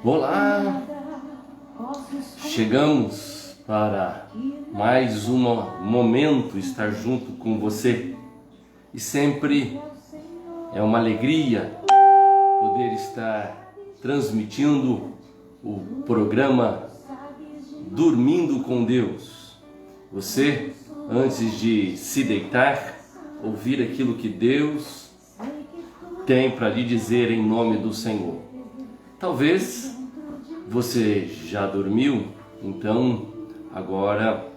Olá! Chegamos para mais um momento estar junto com você e sempre é uma alegria poder estar transmitindo o programa Dormindo com Deus. Você, antes de se deitar, ouvir aquilo que Deus tem para lhe dizer em nome do Senhor. Talvez você já dormiu, então agora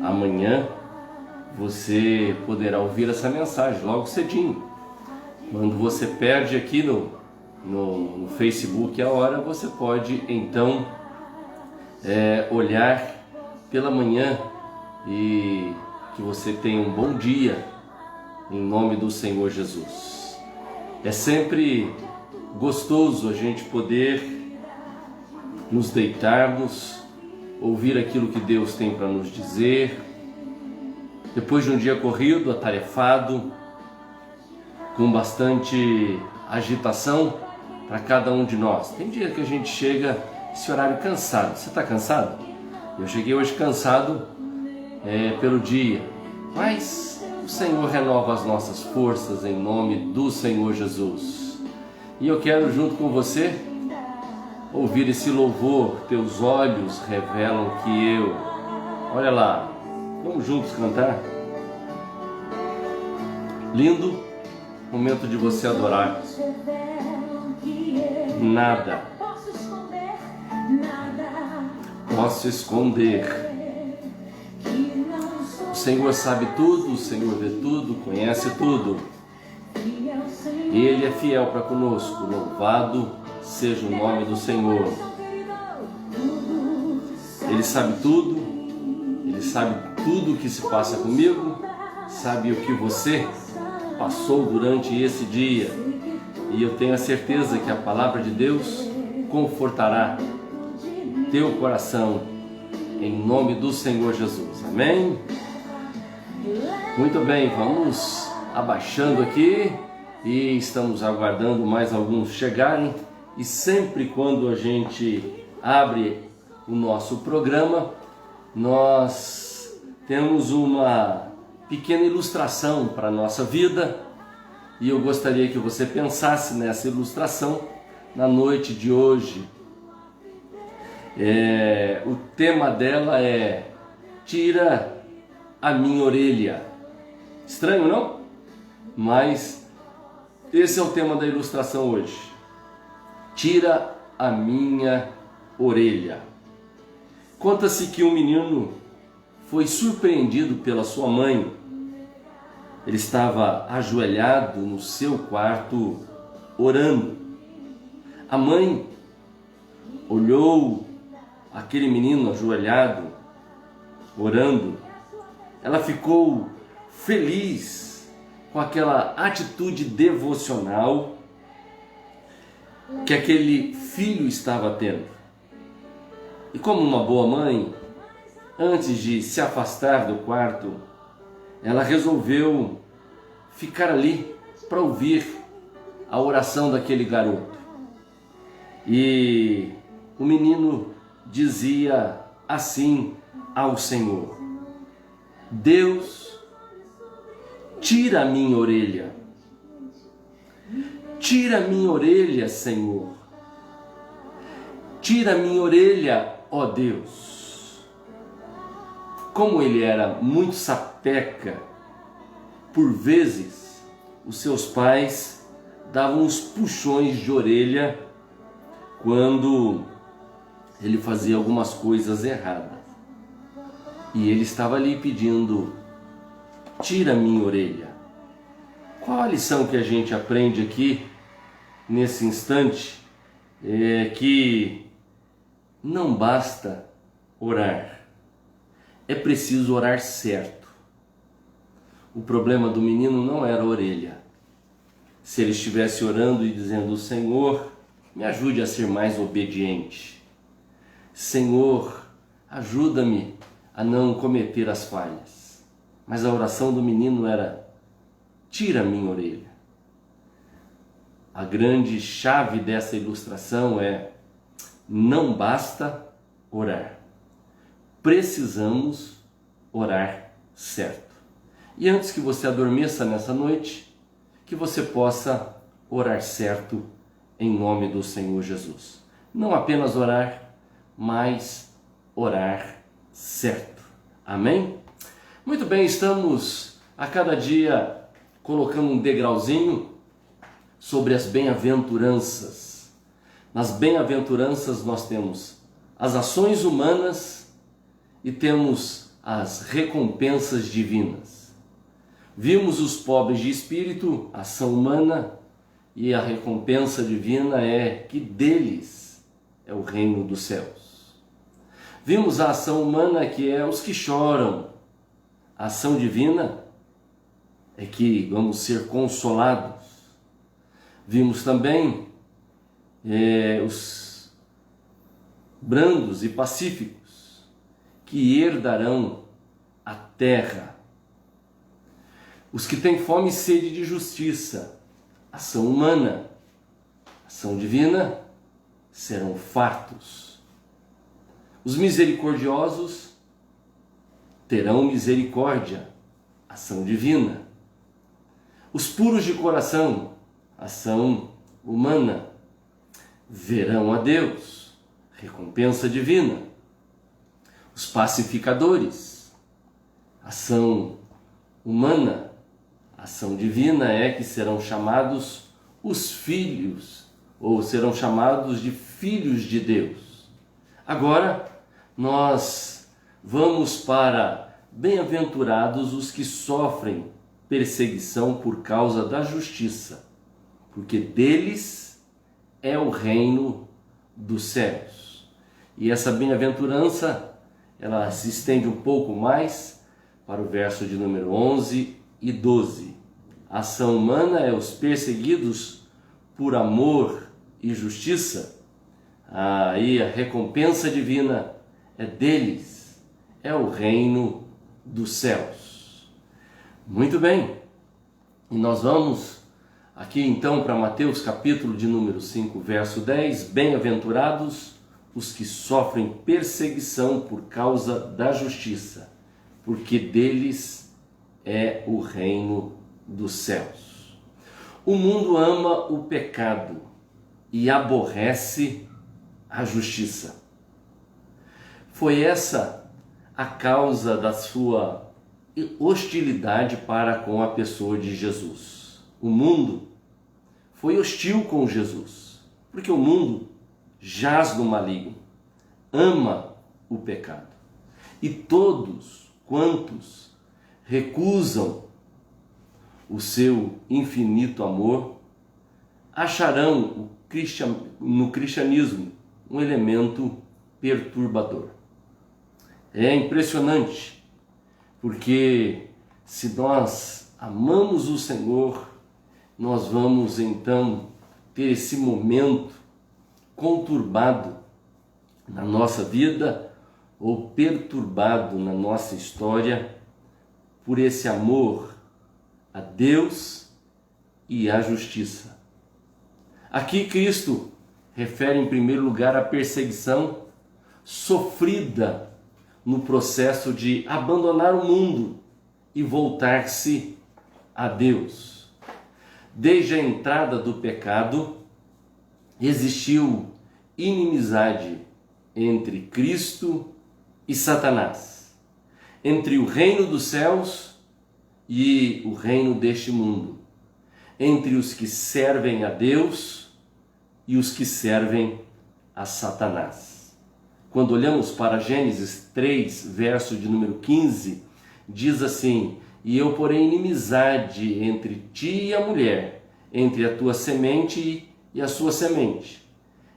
amanhã você poderá ouvir essa mensagem logo cedinho. Quando você perde aqui no Facebook a hora, você pode então olhar pela manhã e que você tenha um bom dia em nome do Senhor Jesus. É sempre gostoso a gente poder nos deitarmos, ouvir aquilo que Deus tem para nos dizer, depois de um dia corrido, atarefado, com bastante agitação para cada um de nós. Tem dia que a gente chega esse horário cansado. Você está cansado? Eu cheguei hoje cansado pelo dia, mas o Senhor renova as nossas forças em nome do Senhor Jesus. E eu quero junto com você ouvir esse louvor. Teus olhos revelam que eu... Olha lá, vamos juntos cantar? Lindo momento de você adorar. Nada posso esconder. O Senhor sabe tudo, o Senhor vê tudo, conhece tudo. Ele é fiel para conosco. Louvado seja o nome do Senhor. Ele sabe tudo. Ele sabe tudo o que se passa comigo. Sabe o que você passou durante esse dia. E eu tenho a certeza que a palavra de Deus confortará teu coração em nome do Senhor Jesus. Amém? Muito bem, vamos abaixando aqui e estamos aguardando mais alguns chegarem. E sempre quando a gente abre o nosso programa, nós temos uma pequena ilustração para a nossa vida. E eu gostaria que você pensasse nessa ilustração na noite de hoje. O tema dela é Tira a minha orelha. Estranho, não? Mas esse é o tema da ilustração hoje. Tira a minha orelha. Conta-se que um menino foi surpreendido pela sua mãe. Ele estava ajoelhado no seu quarto orando. A mãe olhou aquele menino ajoelhado orando. Ela ficou feliz com aquela atitude devocional que aquele filho estava tendo. E como uma boa mãe, antes de se afastar do quarto, ela resolveu ficar ali para ouvir a oração daquele garoto. E o menino dizia assim ao Senhor: Deus, tira a minha orelha. Tira a minha orelha, Senhor. Tira a minha orelha, ó Deus. Como ele era muito sapeca, por vezes os seus pais davam uns puxões de orelha quando ele fazia algumas coisas erradas. E ele estava ali pedindo: tira a minha orelha. Qual a lição que a gente aprende aqui nesse instante? É que não basta orar, é preciso orar certo. O problema do menino não era a orelha. Se ele estivesse orando e dizendo: Senhor, me ajude a ser mais obediente. Senhor, ajuda-me a não cometer as falhas. Mas a oração do menino era: tira a minha orelha. a grande chave dessa ilustração é: não basta orar, precisamos orar certo. E antes que você adormeça nessa noite, que você possa orar certo em nome do Senhor Jesus. Não apenas orar, mas orar certo. Amém? Muito bem, estamos a cada dia colocando um degrauzinho sobre as bem-aventuranças. Nas bem-aventuranças nós temos as ações humanas e temos as recompensas divinas. Vimos os pobres de espírito, ação humana, e a recompensa divina é que deles é o reino dos céus. Vimos a ação humana, que é os que choram. A ação divina é que vamos ser consolados. Vimos também os brandos e pacíficos, que herdarão a terra. Os que têm fome e sede de justiça, ação humana, ação divina, serão fartos. Os misericordiosos terão misericórdia, ação divina. Os puros de coração, ação humana, verão a Deus, recompensa divina. Os pacificadores, ação humana, ação divina é que serão chamados os filhos, ou serão chamados de filhos de Deus. Agora nós vamos para bem-aventurados os que sofrem perseguição por causa da justiça, porque deles é o reino dos céus. E essa bem-aventurança, ela se estende um pouco mais para o verso de número 11 e 12. A ação humana é os perseguidos por amor e justiça. Aí a recompensa divina é deles, é o reino dos céus. Muito bem, e nós vamos aqui então para Mateus capítulo de número 5, verso 10. Bem-aventurados os que sofrem perseguição por causa da justiça, porque deles é o reino dos céus. O mundo ama o pecado e aborrece a justiça. Foi essa a causa da sua hostilidade para com a pessoa de Jesus. O mundo foi hostil com Jesus, porque o mundo jaz no maligno, ama o pecado. E todos quantos recusam o seu infinito amor acharão no cristianismo um elemento perturbador. É impressionante, porque se nós amamos o Senhor, nós vamos então ter esse momento conturbado na nossa vida ou perturbado na nossa história por esse amor a Deus e à justiça. Aqui Cristo refere em primeiro lugar a perseguição sofrida no processo de abandonar o mundo e voltar-se a Deus. Desde a entrada do pecado, existiu inimizade entre Cristo e Satanás, entre o reino dos céus e o reino deste mundo, entre os que servem a Deus e os que servem a Satanás. Quando olhamos para Gênesis 3, verso de número 15, diz assim: e eu porei inimizade entre ti e a mulher, entre a tua semente e a sua semente.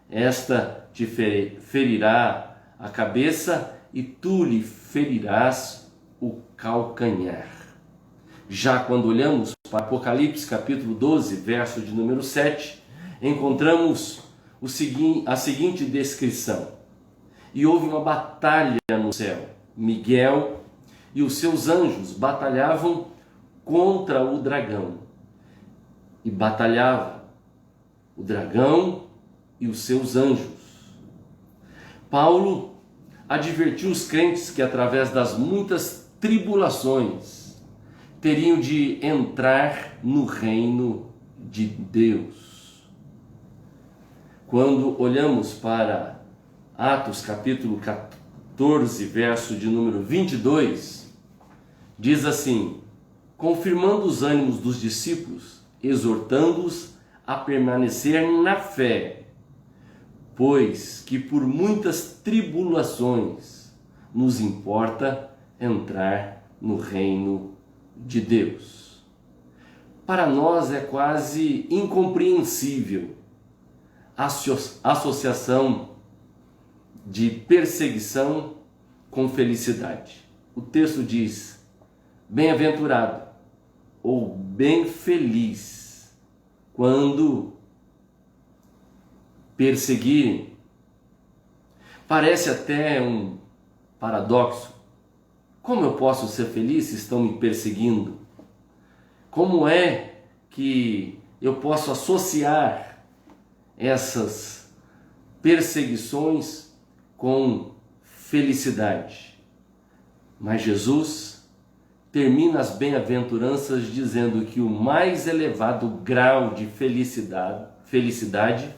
Esta te ferirá a cabeça e tu lhe ferirás o calcanhar. Já quando olhamos para Apocalipse capítulo 12, verso de número 7, encontramos a seguinte descrição: e houve uma batalha no céu. Miguel e os seus anjos batalhavam contra o dragão. E batalhava, o dragão e os seus anjos. Paulo advertiu os crentes que através das muitas tribulações teriam de entrar no reino de Deus. Quando olhamos para Atos capítulo 14, verso de número 22, diz assim: confirmando os ânimos dos discípulos, exortando-os a permanecer na fé, pois que por muitas tribulações nos importa entrar no reino de Deus. Para nós é quase incompreensível a associação de perseguição com felicidade. O texto diz: bem-aventurado ou bem feliz quando perseguirem. Parece até um paradoxo. Como eu posso ser feliz se estão me perseguindo? Como é que eu posso associar essas perseguições com felicidade? Mas Jesus termina as bem-aventuranças dizendo que o mais elevado grau de felicidade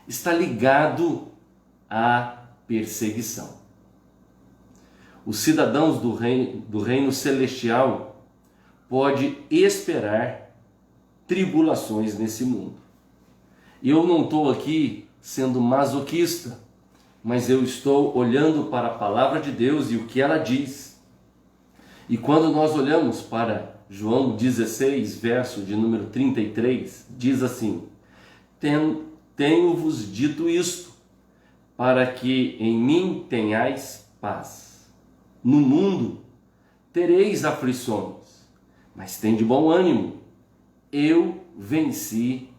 está ligado à perseguição. Os cidadãos do reino celestial podem esperar tribulações nesse mundo. E eu não estou aqui sendo masoquista, mas eu estou olhando para a palavra de Deus e o que ela diz. E quando nós olhamos para João 16, verso de número 33, diz assim: tenho-vos dito isto, para que em mim tenhais paz. No mundo tereis aflições, mas tende bom ânimo, eu venci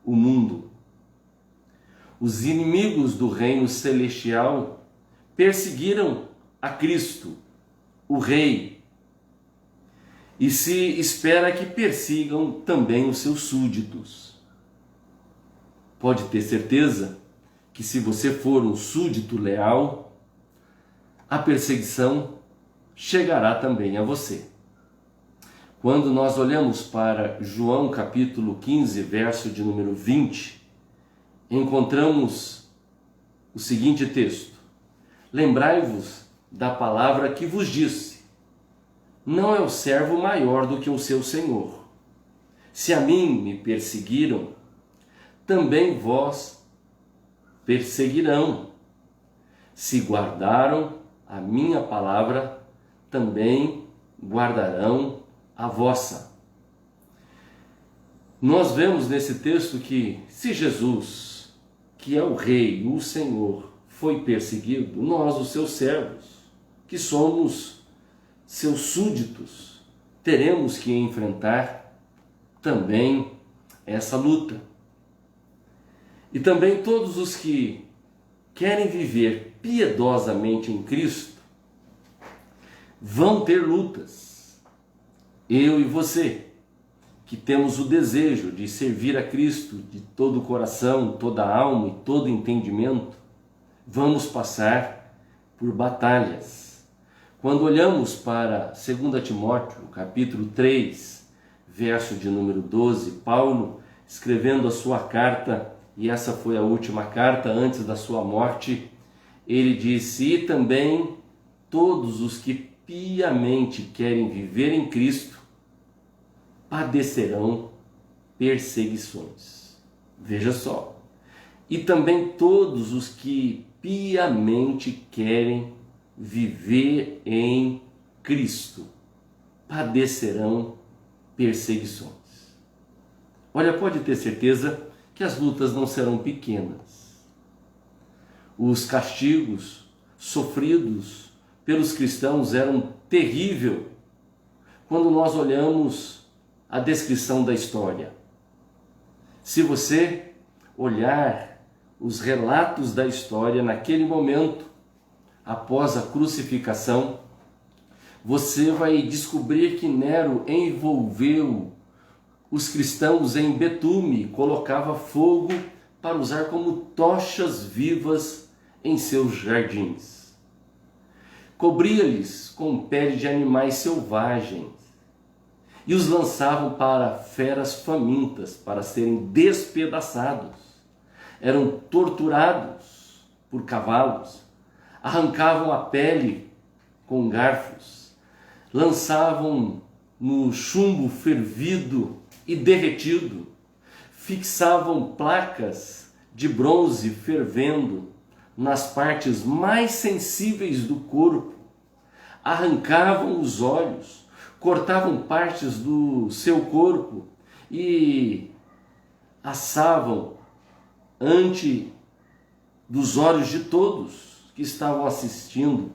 o mundo. Os inimigos do reino celestial perseguiram a Cristo, o Rei, e se espera que persigam também os seus súditos. Pode ter certeza que se você for um súdito leal, a perseguição chegará também a você. Quando nós olhamos para João capítulo 15, verso de número 20, encontramos o seguinte texto: lembrai-vos da palavra que vos disse, não é o servo maior do que o seu senhor. Se a mim me perseguiram, também vós perseguirão. Se guardaram a minha palavra, também guardarão a vossa. Nós vemos nesse texto que se Jesus, que é o Rei, o Senhor, foi perseguido, nós, os seus servos, que somos seus súditos, teremos que enfrentar também essa luta. E também todos os que querem viver piedosamente em Cristo vão ter lutas. Eu e você, que temos o desejo de servir a Cristo de todo o coração, toda a alma e todo entendimento, vamos passar por batalhas. Quando olhamos para 2 Timóteo, capítulo 3, verso de número 12, Paulo, escrevendo a sua carta, e essa foi a última carta antes da sua morte, ele disse: e também todos os que piamente querem viver em Cristo padecerão perseguições. Veja só. E também todos os que piamente querem viver em Cristo padecerão perseguições. Olha, pode ter certeza que as lutas não serão pequenas. Os castigos sofridos pelos cristãos eram terríveis quando nós olhamos a descrição da história. Se você olhar os relatos da história naquele momento, após a crucificação, você vai descobrir que Nero envolveu os cristãos em betume, colocava fogo para usar como tochas vivas em seus jardins. Cobria-lhes com pele de animais selvagens e os lançavam para feras famintas, para serem despedaçados. Eram torturados por cavalos, arrancavam a pele com garfos, lançavam no chumbo fervido e derretido, fixavam placas de bronze fervendo nas partes mais sensíveis do corpo, arrancavam os olhos, cortavam partes do seu corpo e assavam ante dos olhos de todos que estavam assistindo.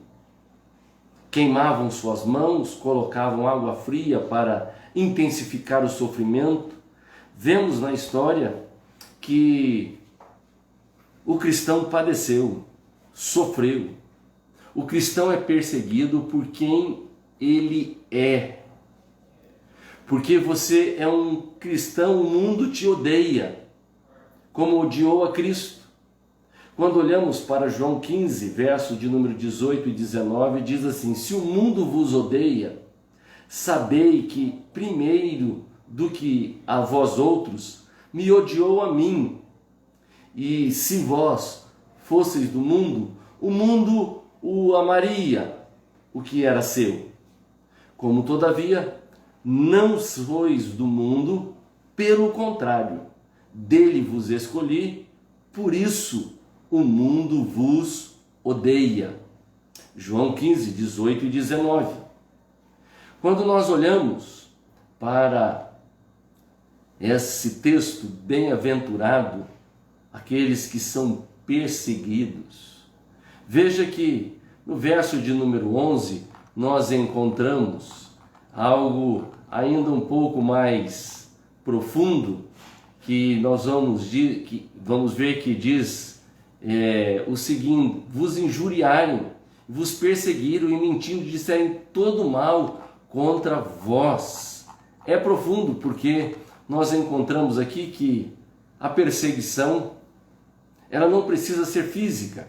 Queimavam suas mãos, colocavam água fria para intensificar o sofrimento. Vemos na história que o cristão padeceu, sofreu. O cristão é perseguido por quem ele é. Porque você é um cristão, o mundo te odeia, como odiou a Cristo. Quando olhamos para João 15, verso de número 18 e 19, diz assim: se o mundo vos odeia, sabei que primeiro do que a vós outros, me odiou a mim. E se vós fosseis do mundo, o mundo o amaria, o que era seu. Como todavia não sois do mundo, pelo contrário, dele vos escolhi, por isso o mundo vos odeia. João 15, 18 e 19. Quando nós olhamos para esse texto, bem-aventurado aqueles que são perseguidos, veja que no verso de número 11 nós encontramos algo ainda um pouco mais profundo, que nós vamos ver que diz o seguinte: vos injuriarem, vos perseguiram e mentindo disserem todo mal contra vós. É profundo, porque nós encontramos aqui que a perseguição, ela não precisa ser física.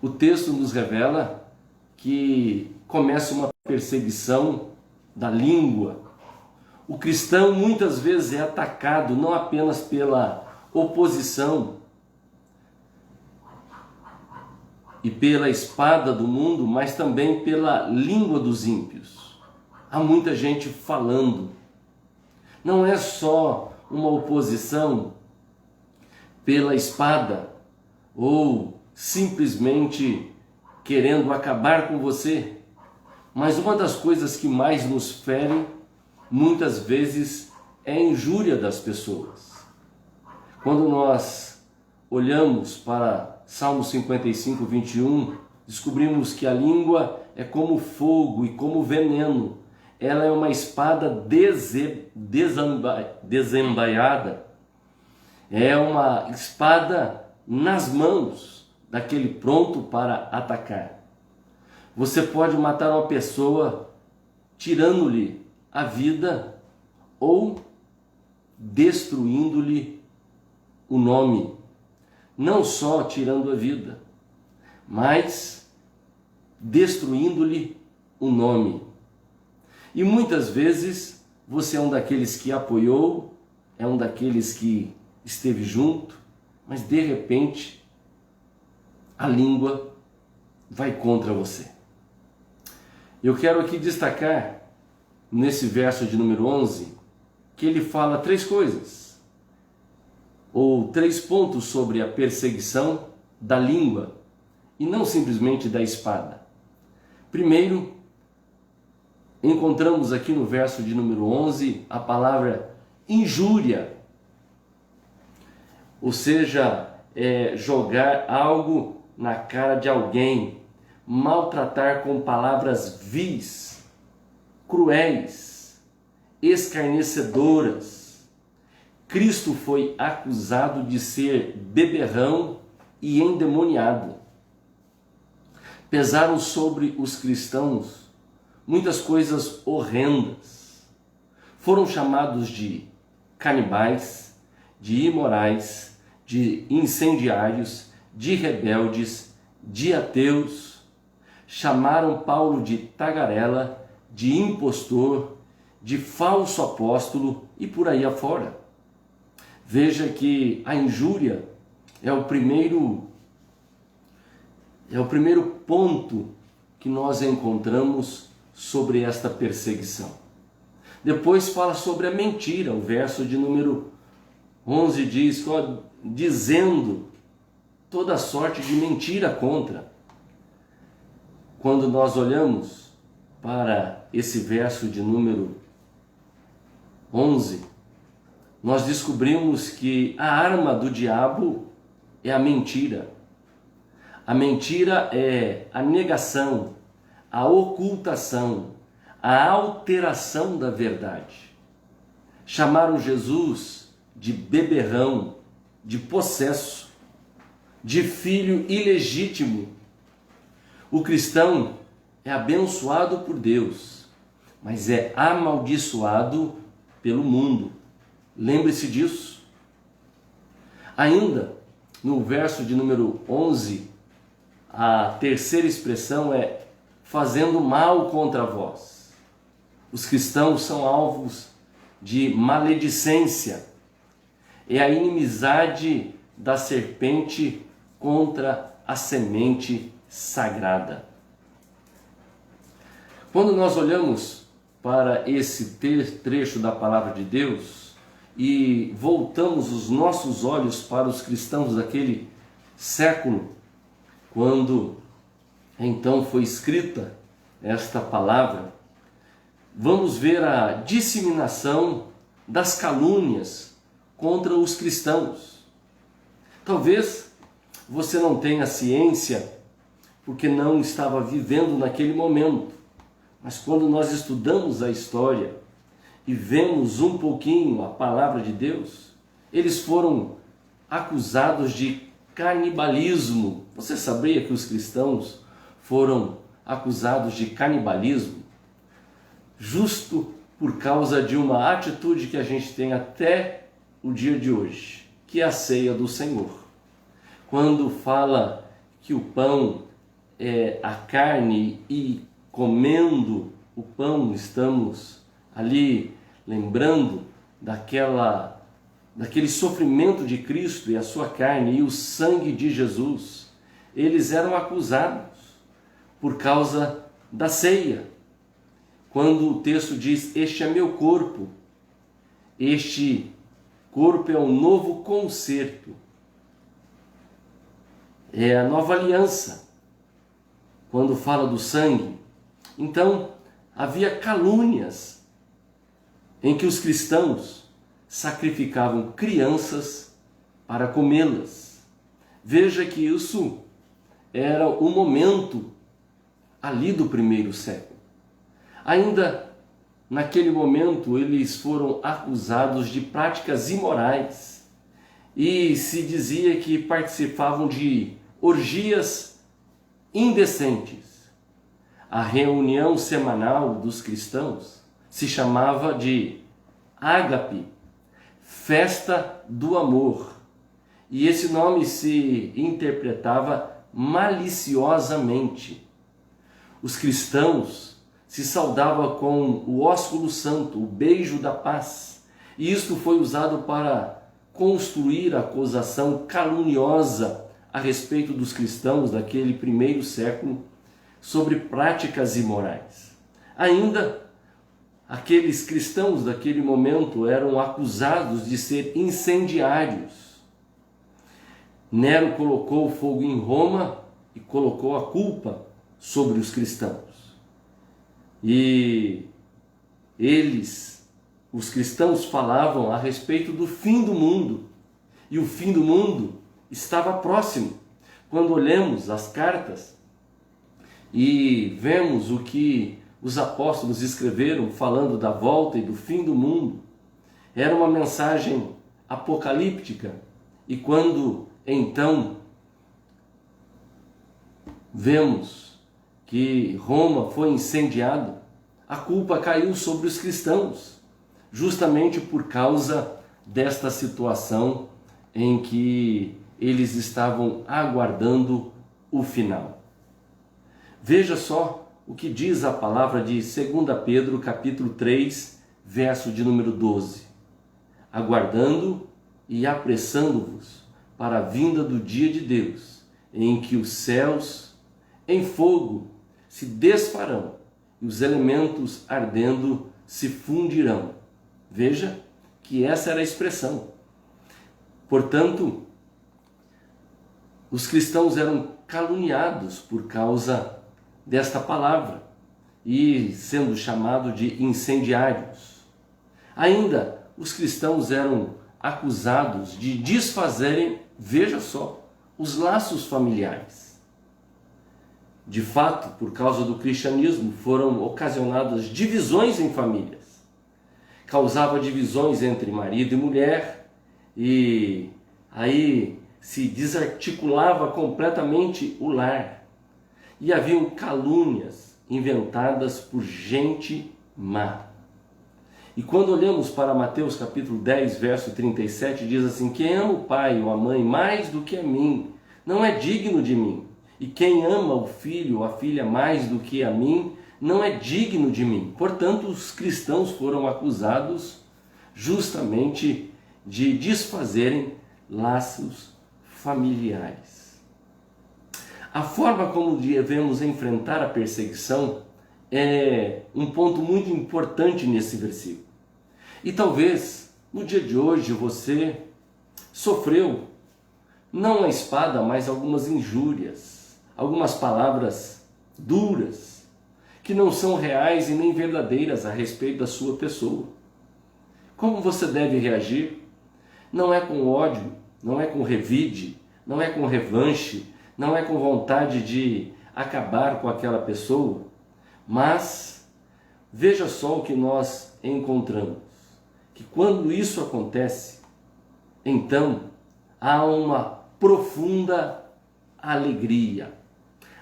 O texto nos revela que começa uma perseguição da língua. O cristão muitas vezes é atacado não apenas pela oposição e pela espada do mundo, mas também pela língua dos ímpios. Há muita gente falando. Não é só uma oposição pela espada ou simplesmente querendo acabar com você, mas uma das coisas que mais nos ferem muitas vezes é a injúria das pessoas. Quando nós olhamos para Salmo 55, 21, descobrimos que a língua é como fogo e como veneno. Ela é uma espada desembaiada. É uma espada nas mãos daquele pronto para atacar. Você pode matar uma pessoa tirando-lhe a vida ou destruindo-lhe o nome. Não só tirando a vida, mas destruindo-lhe o nome. E muitas vezes você é um daqueles que apoiou, é um daqueles que esteve junto, mas de repente a língua vai contra você. Eu quero aqui destacar nesse verso de número 11 que ele fala três coisas, ou três pontos sobre a perseguição da língua e não simplesmente da espada. Primeiro, encontramos aqui no verso de número 11 a palavra injúria, ou seja, jogar algo na cara de alguém, maltratar com palavras vis, cruéis, escarnecedoras. Cristo foi acusado de ser beberrão e endemoniado. Pesaram sobre os cristãos muitas coisas horrendas. foram chamados de canibais, de imorais, de incendiários, de rebeldes, de ateus. Chamaram Paulo de tagarela, de impostor, de falso apóstolo e por aí afora. Veja que a injúria é o primeiro ponto que nós encontramos sobre esta perseguição. Depois fala sobre a mentira. O verso de número 11 diz, dizendo toda sorte de mentira contra. Quando nós olhamos para esse verso de número 11, nós descobrimos que a arma do diabo é a mentira. A mentira é a negação, a ocultação, a alteração da verdade. Chamaram Jesus de beberrão, de possesso, de filho ilegítimo. O cristão é abençoado por Deus, mas é amaldiçoado pelo mundo. Lembre-se disso. Ainda no verso de número 11, a terceira expressão é fazendo mal contra vós. Os cristãos são alvos de maledicência. É a inimizade da serpente contra a semente sagrada. Quando nós olhamos para esse trecho da palavra de Deus e voltamos os nossos olhos para os cristãos daquele século, quando então foi escrita esta palavra, vamos ver a disseminação das calúnias contra os cristãos. Talvez você não tenha ciência porque não estava vivendo naquele momento, mas quando nós estudamos a história e vemos um pouquinho a palavra de Deus, eles foram acusados de canibalismo. Você sabia que os cristãos foram acusados de canibalismo? Justo por causa de uma atitude que a gente tem até o dia de hoje, que é a ceia do Senhor. Quando fala que o pão é a carne e comendo o pão estamos ali lembrando daquele sofrimento de Cristo e a sua carne e o sangue de Jesus, eles eram acusados por causa da ceia. Quando o texto diz, este é meu corpo, este corpo é um novo concerto, é a nova aliança. Quando fala do sangue, então havia calúnias em que os cristãos sacrificavam crianças para comê-las. Veja que isso era o momento ali do primeiro século. Ainda naquele momento eles foram acusados de práticas imorais e se dizia que participavam de orgias indecentes. A reunião semanal dos cristãos se chamava de ágape, festa do amor, e esse nome se interpretava maliciosamente. Os cristãos se saudavam com o ósculo santo, o beijo da paz, e isto foi usado para construir a acusação caluniosa a respeito dos cristãos daquele primeiro século sobre práticas imorais. Ainda, aqueles cristãos daquele momento eram acusados de ser incendiários. Nero colocou fogo em Roma e colocou a culpa sobre os cristãos. E os cristãos falavam a respeito do fim do mundo. E o fim do mundo estava próximo. Quando olhamos as cartas e vemos o que os apóstolos escreveram falando da volta e do fim do mundo, era uma mensagem apocalíptica. E quando então vemos que Roma foi incendiada, a culpa caiu sobre os cristãos. justamente por causa desta situação em que eles estavam aguardando o final. Veja só o que diz a palavra de 2 Pedro, capítulo 3, verso de número 12. Aguardando e apressando-vos para a vinda do dia de Deus, em que os céus em fogo se desfarão e os elementos ardendo se fundirão. Veja que essa era a expressão. Portanto, os cristãos eram caluniados por causa desta palavra e sendo chamados de incendiários. Ainda, os cristãos eram acusados de desfazerem, veja só, os laços familiares. De fato, por causa do cristianismo, foram ocasionadas divisões em famílias. Causava divisões entre marido e mulher, e aí se desarticulava completamente o lar. E haviam calúnias inventadas por gente má. E quando olhamos para Mateus capítulo 10, verso 37, diz assim: quem ama o pai ou a mãe mais do que a mim, não é digno de mim. E quem ama o filho ou a filha mais do que a mim, não é digno de mim. Portanto, os cristãos foram acusados justamente de desfazerem laços familiares. A forma como devemos enfrentar a perseguição é um ponto muito importante nesse versículo. E talvez no dia de hoje você sofreu, não a espada, mas algumas injúrias, algumas palavras duras, que não são reais e nem verdadeiras a respeito da sua pessoa. Como você deve reagir? Não é com ódio, não é com revide, não é com revanche, não é com vontade de acabar com aquela pessoa, mas veja só o que nós encontramos, que quando isso acontece, então há uma profunda alegria.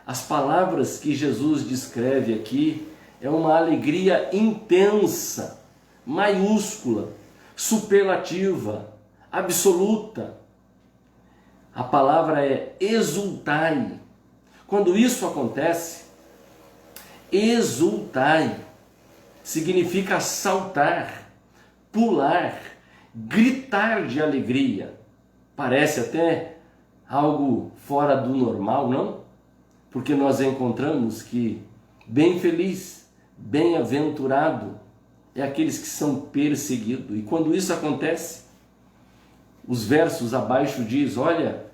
As palavras que Jesus descreve aqui é uma alegria intensa, maiúscula, superlativa, absoluta. A palavra é exultai. Quando isso acontece, exultai significa saltar, pular, gritar de alegria. Parece até algo fora do normal, não? Porque nós encontramos que bem feliz, bem-aventurado é aqueles que são perseguidos. E quando isso acontece, os versos abaixo diz, olha,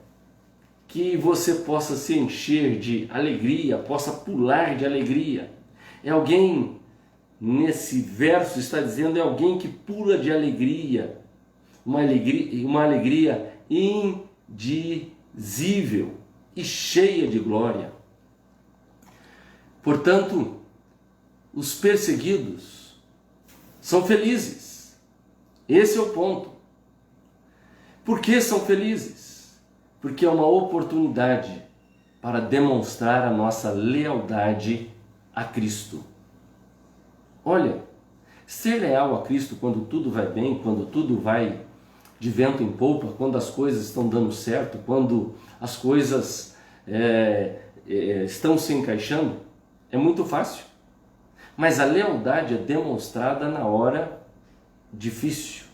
que você possa se encher de alegria, possa pular de alegria. É alguém, nesse verso está dizendo, é alguém que pula de alegria, uma alegria indizível e cheia de glória. Portanto, os perseguidos são felizes. Esse é o ponto. Por que são felizes? Porque é uma oportunidade para demonstrar a nossa lealdade a Cristo. Olha, ser leal a Cristo quando tudo vai bem, quando tudo vai de vento em polpa, quando as coisas estão dando certo, quando as coisas estão se encaixando, é muito fácil. Mas a lealdade é demonstrada na hora difícil.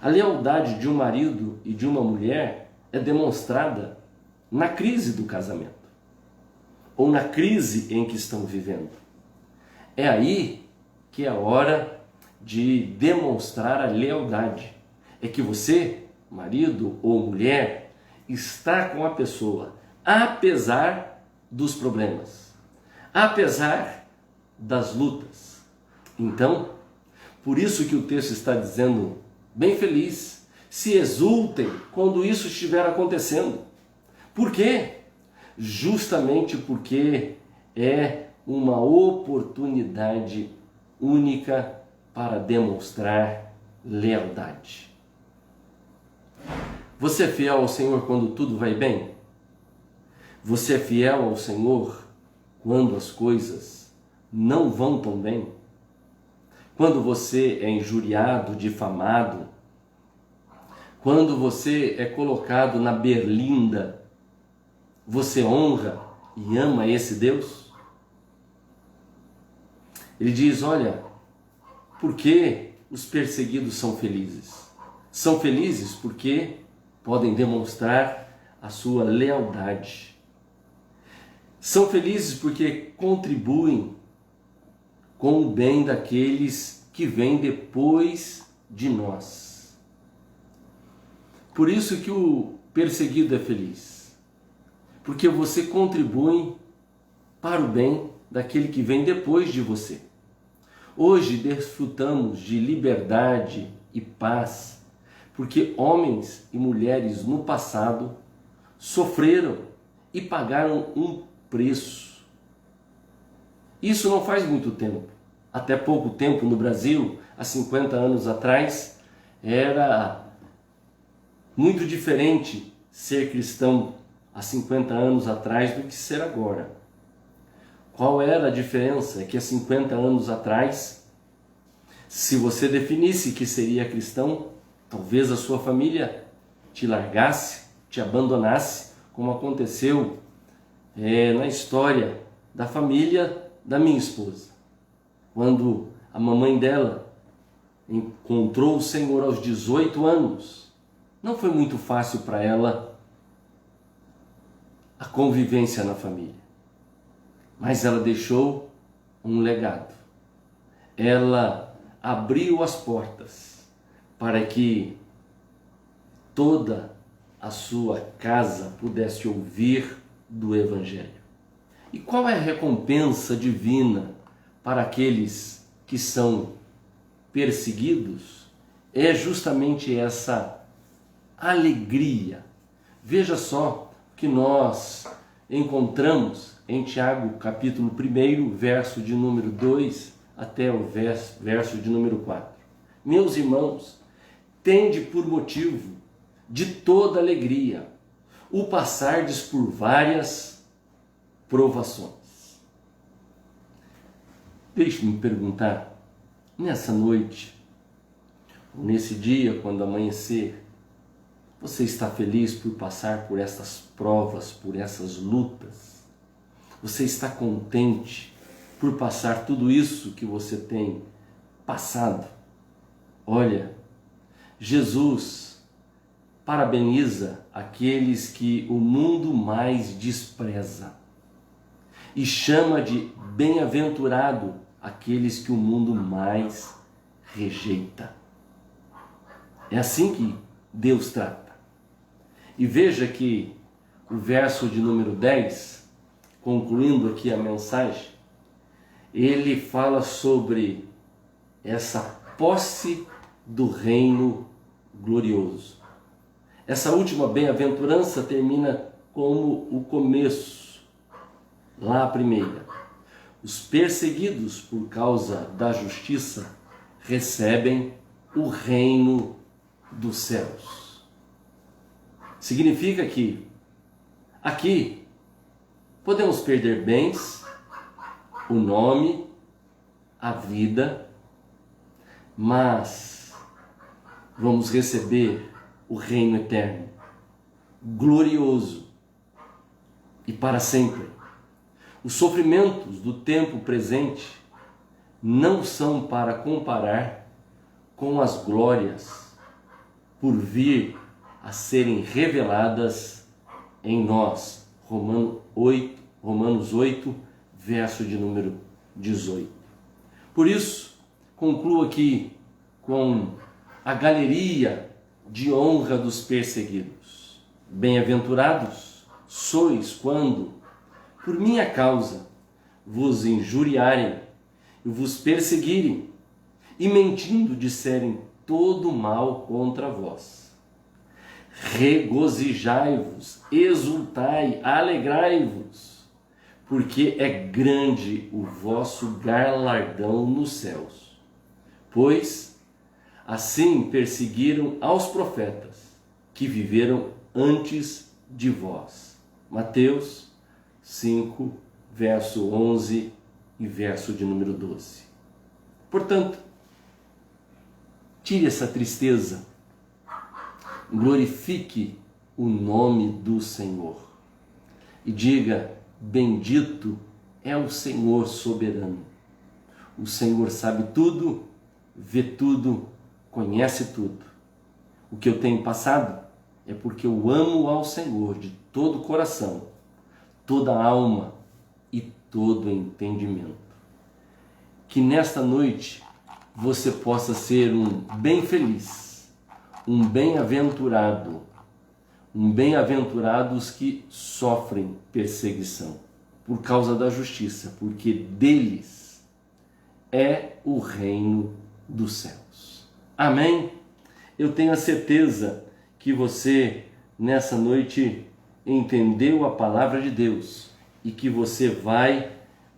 A lealdade de um marido e de uma mulher é demonstrada na crise do casamento, ou na crise em que estão vivendo. É aí que é a hora de demonstrar a lealdade. É que você, marido ou mulher, está com a pessoa, apesar dos problemas, apesar das lutas. Então, por isso que o texto está dizendo, bem feliz, se exultem quando isso estiver acontecendo. Por quê? Justamente porque é uma oportunidade única para demonstrar lealdade. Você é fiel ao Senhor quando tudo vai bem? Você é fiel ao Senhor quando as coisas não vão tão bem? quando você é injuriado, difamado, quando você é colocado na berlinda, você honra e ama esse Deus? Ele diz, olha, por que os perseguidos são felizes? São felizes porque podem demonstrar a sua lealdade. São felizes porque contribuem com o bem daqueles que vêm depois de nós. Por isso que o perseguido é feliz, porque você contribui para o bem daquele que vem depois de você. Hoje desfrutamos de liberdade e paz, porque homens e mulheres no passado sofreram e pagaram um preço. Isso não faz muito tempo. Até pouco tempo no Brasil, há 50 anos atrás, era muito diferente ser cristão há 50 anos atrás do que ser agora. Qual era a diferença? É que há 50 anos atrás, se você definisse que seria cristão, talvez a sua família te largasse, te abandonasse, como aconteceu na história da família da minha esposa. Quando a mamãe dela encontrou o Senhor aos 18 anos, não foi muito fácil para ela a convivência na família. Mas ela deixou um legado. Ela abriu as portas para que toda a sua casa pudesse ouvir do Evangelho. E qual é a recompensa divina para aqueles que são perseguidos? É justamente essa alegria. Veja só que nós encontramos em Tiago, capítulo 1, verso de número 2 até o verso de número 4. Meus irmãos, tende por motivo de toda alegria o passardes por várias provações. Deixe-me perguntar, nessa noite, nesse dia, quando amanhecer, você está feliz por passar por essas provas, por essas lutas? Você está contente por passar tudo isso que você tem passado? Olha, Jesus parabeniza aqueles que o mundo mais despreza e chama de bem-aventurado aqueles que o mundo mais rejeita. É assim que Deus trata. E veja que o verso de número 10, concluindo aqui a mensagem, ele fala sobre essa posse do reino glorioso. Essa última bem-aventurança termina como o começo, lá a primeira. Os perseguidos por causa da justiça recebem o reino dos céus. Significa que aqui podemos perder bens, o nome, a vida, mas vamos receber o reino eterno, glorioso e para sempre. Os sofrimentos do tempo presente não são para comparar com as glórias por vir a serem reveladas em nós. Romanos 8, verso de número 18. Por isso, concluo aqui com a galeria de honra dos perseguidos. Bem-aventurados sois quando, por minha causa, vos injuriarem e vos perseguirem, e mentindo disserem todo mal contra vós. Regozijai-vos, exultai, alegrai-vos, porque é grande o vosso galardão nos céus. Pois assim perseguiram aos profetas que viveram antes de vós. Mateus 5, verso 11 e verso de número 12. Portanto, tire essa tristeza, glorifique o nome do Senhor e diga: bendito é o Senhor soberano. O Senhor sabe tudo, vê tudo, conhece tudo. O que eu tenho passado é porque eu amo ao Senhor de todo o coração, toda a alma e todo o entendimento. Que nesta noite você possa ser um bem feliz, um bem-aventurado, os que sofrem perseguição por causa da justiça, porque deles é o reino dos céus. Amém? Eu tenho a certeza que você nessa noite entendeu a palavra de Deus e que você vai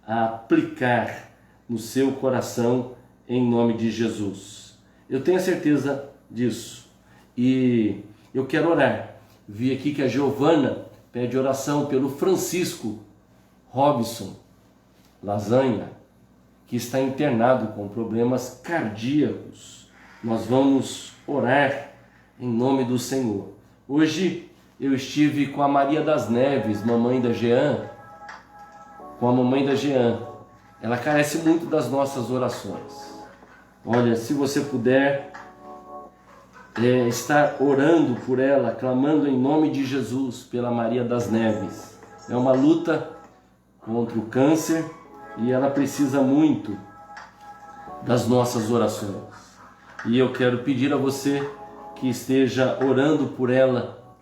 aplicar no seu coração em nome de Jesus. Eu tenho a certeza disso e eu quero orar. Vi aqui que a Giovana pede oração pelo Francisco Robson Lasanha, que está internado com problemas cardíacos. Nós vamos orar em nome do Senhor. Hoje eu estive com a Maria das Neves, mamãe da Jean, Ela carece muito das nossas orações. Olha, se você puder estar orando por ela, clamando em nome de Jesus pela Maria das Neves. É uma luta contra o câncer e ela precisa muito das nossas orações. E eu quero pedir a você que esteja orando por ela,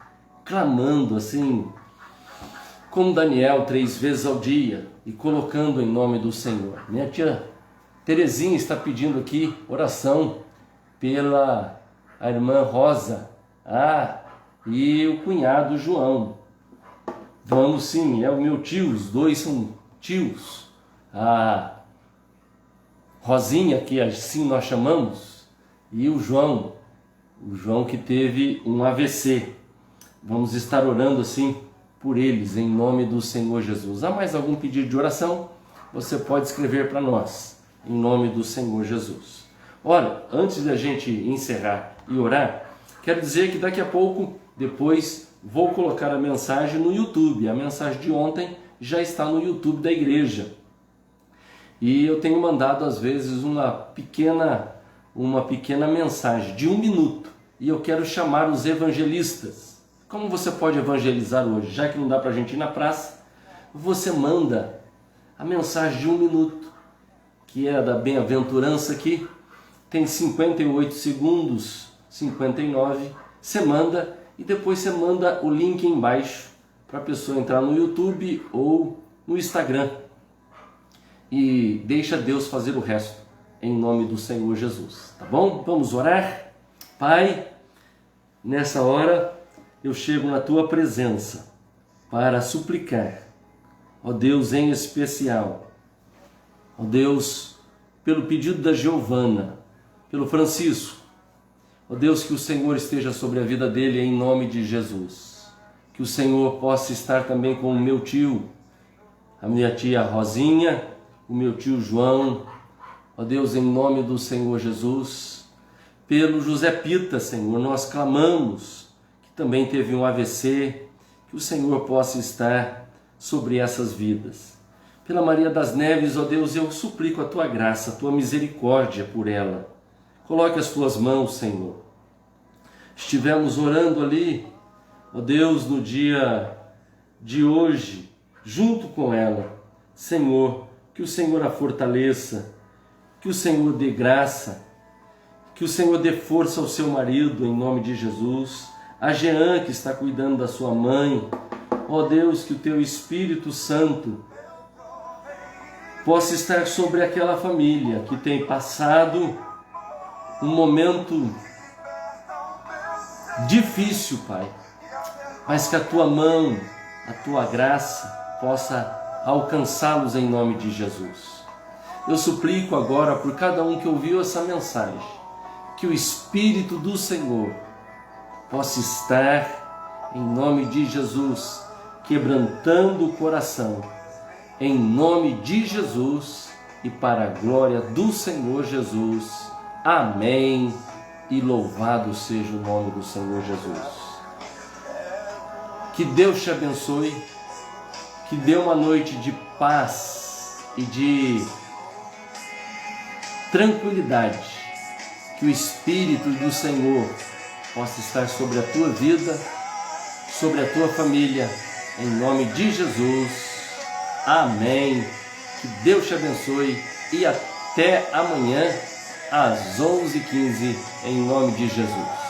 clamando assim, como Daniel, 3 vezes ao dia, e colocando em nome do Senhor. Minha tia Terezinha está pedindo aqui oração pela a irmã Rosa e o cunhado João. Vamos sim, é o meu tio, os dois são tios. A Rosinha, que assim nós chamamos, e o João que teve um AVC. Vamos estar orando assim por eles, em nome do Senhor Jesus. Há mais algum pedido de oração? Você pode escrever para nós, em nome do Senhor Jesus. Olha, antes da gente encerrar e orar, quero dizer que daqui a pouco, depois, vou colocar a mensagem no YouTube. A mensagem de ontem já está no YouTube da igreja. E eu tenho mandado às vezes uma pequena mensagem de 1 minuto. E eu quero chamar os evangelistas. Como você pode evangelizar hoje? Já que não dá para a gente ir na praça, você manda a mensagem de 1 minuto, que é da bem-aventurança aqui. Tem 58 segundos, 59. Você manda e depois você manda o link embaixo para a pessoa entrar no YouTube ou no Instagram. E deixa Deus fazer o resto, em nome do Senhor Jesus. Tá bom? Vamos orar? Pai, nessa hora eu chego na Tua presença para suplicar, ó Deus, em especial, ó Deus, pelo pedido da Giovana, pelo Francisco, ó Deus, que o Senhor esteja sobre a vida dele em nome de Jesus. Que o Senhor possa estar também com o meu tio, a minha tia Rosinha, o meu tio João, ó Deus, em nome do Senhor Jesus. Pelo José Pita, Senhor, nós clamamos, que também teve um AVC, que o Senhor possa estar sobre essas vidas. Pela Maria das Neves, ó Deus, eu suplico a Tua graça, a Tua misericórdia por ela. Coloque as Tuas mãos, Senhor. Estivemos orando ali, ó Deus, no dia de hoje, junto com ela. Senhor, que o Senhor a fortaleça, que o Senhor dê graça, que o Senhor dê força ao seu marido, em nome de Jesus. A Jean, que está cuidando da sua mãe, ó Deus, que o Teu Espírito Santo possa estar sobre aquela família que tem passado um momento difícil, Pai, mas que a Tua mão, a Tua graça possa alcançá-los em nome de Jesus. Eu suplico agora por cada um que ouviu essa mensagem, que o Espírito do Senhor possa estar em nome de Jesus, quebrantando o coração, em nome de Jesus e para a glória do Senhor Jesus. Amém e louvado seja o nome do Senhor Jesus. Que Deus te abençoe, que dê uma noite de paz e de tranquilidade, que o Espírito do Senhor possa estar sobre a tua vida, sobre a tua família, em nome de Jesus. Amém. Que Deus te abençoe e até amanhã às 11h15, em nome de Jesus.